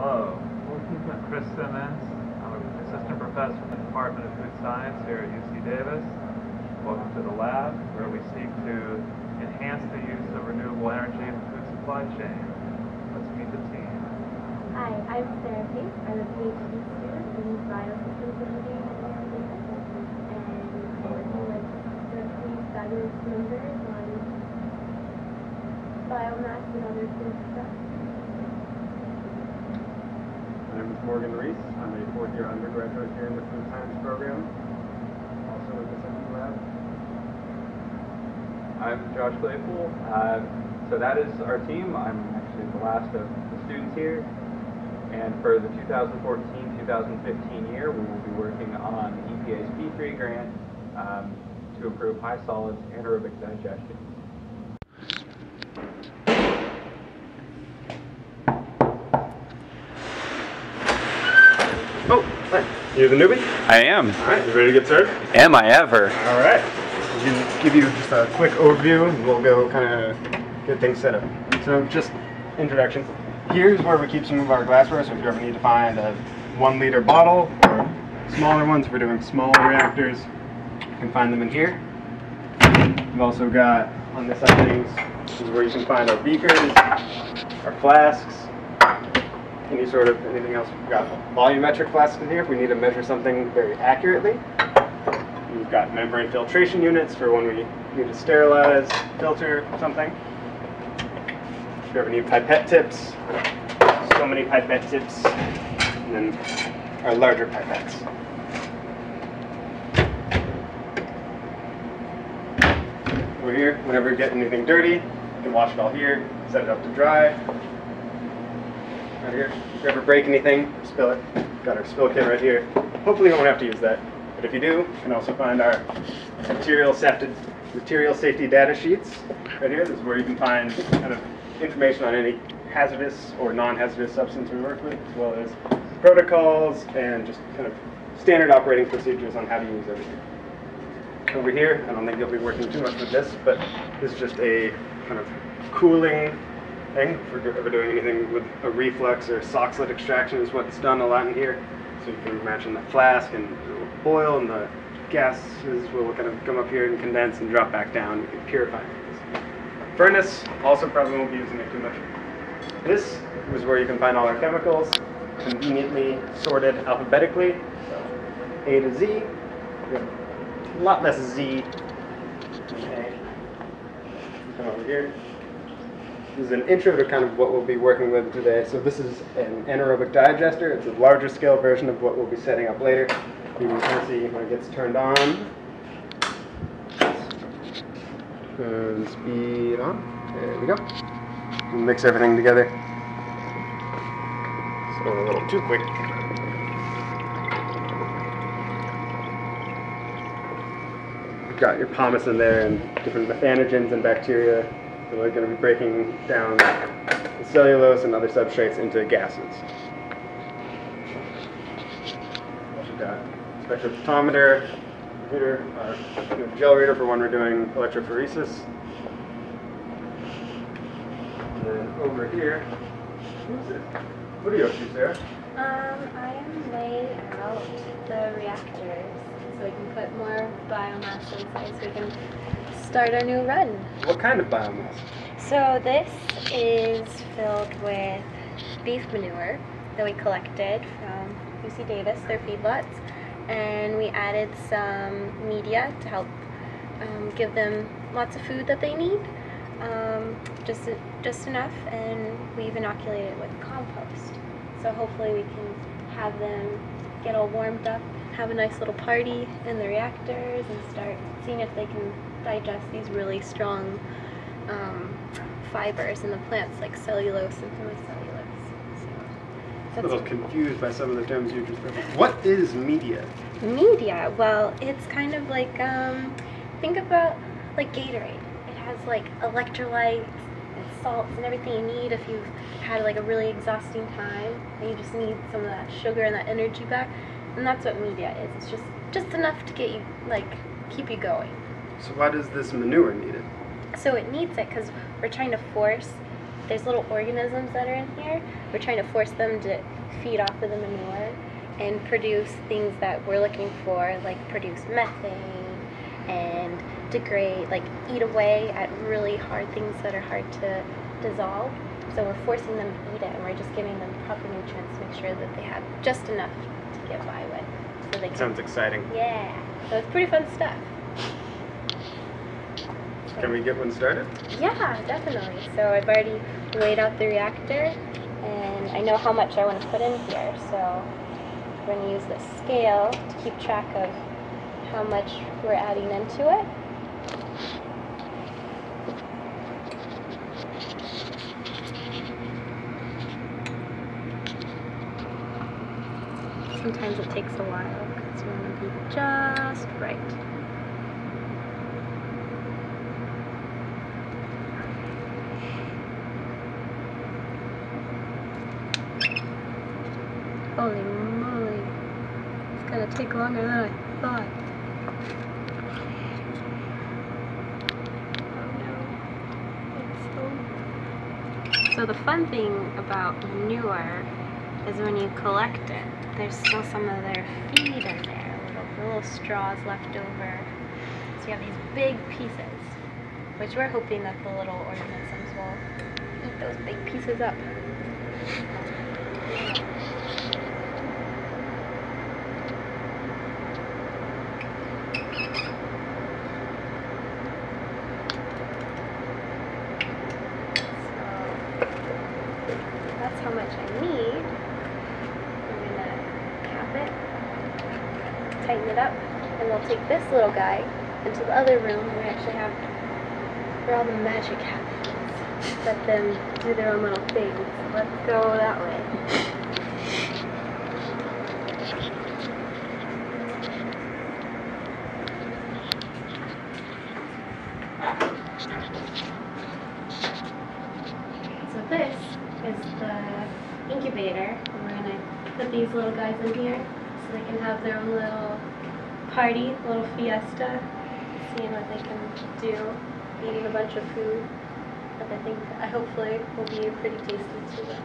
Hello, I'm Chris Simmons. I'm an assistant professor in the Department of Food Science here at UC Davis. Welcome to the lab, where we seek to enhance the use of renewable energy in the food supply chain. Let's meet the team. Hi, I'm Sarah Pace. I'm a PhD student in biosystems engineering at UC Davis, and I'm working with the three fabulous members on biomass and other food stuff. My name is Morgan Reese. I'm a fourth-year undergraduate here in the Food Science program, also in the second lab. I'm Josh Claypool. So that is our team. I'm actually the last of the students here. And for the 2014-2015 year, we will be working on EPA's P3 grant to improve high solids anaerobic digestion. Oh, hi. You're the newbie? I am. All right, you ready to get started? Am I ever? All right. I'll give you just a quick overview, and we'll go kind of get things set up. So just introduction. Here's where we keep some of our glassware, so if you ever need to find a 1 liter bottle, or smaller ones, if we're doing smaller reactors, you can find them in here. We've also got, on this side of things, this is where you can find our beakers, our flasks, anything else. We've got volumetric flasks in here if we need to measure something very accurately. We've got membrane filtration units for when we need to sterilize, filter something. If you ever need pipette tips, so many pipette tips, and then our larger pipettes. Over here, whenever you get anything dirty, you can wash it all here, set it up to dry. Right here, if you ever break anything, spill it, got our spill kit right here. Hopefully you won't have to use that, but if you do, you can also find our material safety data sheets right here. This is where you can find kind of information on any hazardous or non-hazardous substance we work with, as well as protocols and just kind of standard operating procedures on how to use everything. Over here, I don't think you'll be working too much with this, but this is just a kind of cooling thing. If we're ever doing anything with a reflux or soxhlet extraction is what's done a lot in here. So you can imagine the flask and it will boil and the gases will kind of come up here and condense and drop back down. You can purify things. Furnace, also probably won't be using it too much. This is where you can find all our chemicals, conveniently sorted alphabetically. So A to Z. We have a lot less Z than A. Come over here. This is an intro to kind of what we'll be working with today. So this is an anaerobic digester. It's a larger scale version of what we'll be setting up later. You can kind of see when it gets turned on. Turn speed on. There we go. We'll mix everything together. It's going a little too quick. You've got your pomace in there and different methanogens and bacteria. So we're going to be breaking down the cellulose and other substrates into gases. Also got a spectrophotometer, reader, gel reader for when we're doing electrophoresis. And then over here, what are your issues there? I am laying out the reactors so we can put more biomass inside so we can start our new run. What kind of biomass? So this is filled with beef manure that we collected from UC Davis, their feedlots, and we added some media to help give them lots of food that they need, just enough, and we've inoculated it with compost. So hopefully we can have them get all warmed up, have a nice little party in the reactors, and start seeing if they can digest these really strong fibers in the plants, like cellulose and hemicellulose. So I'm a little confused by some of the terms you just referenced. What is media? Media, well, it's kind of like, think about like Gatorade. It has like electrolytes and salts and everything you need if you've had like a really exhausting time and you just need some of that sugar and that energy back. And that's what media is. It's just enough to get you, like, keep you going. So why does this manure need it? So it needs it because we're trying to force there's little organisms that are in here. We're trying to force them to feed off of the manure and produce things that we're looking for, like produce methane and degrade, like eat away at really hard things that are hard to dissolve. So we're forcing them to eat it, and we're just giving them proper nutrients to make sure that they have just enough to get by with. So they can, Sounds exciting. yeah, so it's pretty fun stuff. Can we get one started? Yeah, definitely. So I've already weighed out the reactor, and I know how much I want to put in here. So I'm going to use the scale to keep track of how much we're adding into it. Sometimes it takes a while because you want to be just right. Holy moly, it's gonna take longer than I thought. Oh no, it's so... So the fun thing about manure is when you collect it, there's still some of their feed in there, little straws left over. So you have these big pieces, which we're hoping that the little organisms will eat those big pieces up. That's how much I need. I'm gonna cap it, tighten it up, and we'll take this little guy into the other room. We actually have where all the magic happens. Let them do their own little thing. So let's go that way. So this is the incubator. We're going to put these little guys in here so they can have their own little party, little fiesta, seeing what they can do, eating a bunch of food that I think hopefully will be pretty tasty to them.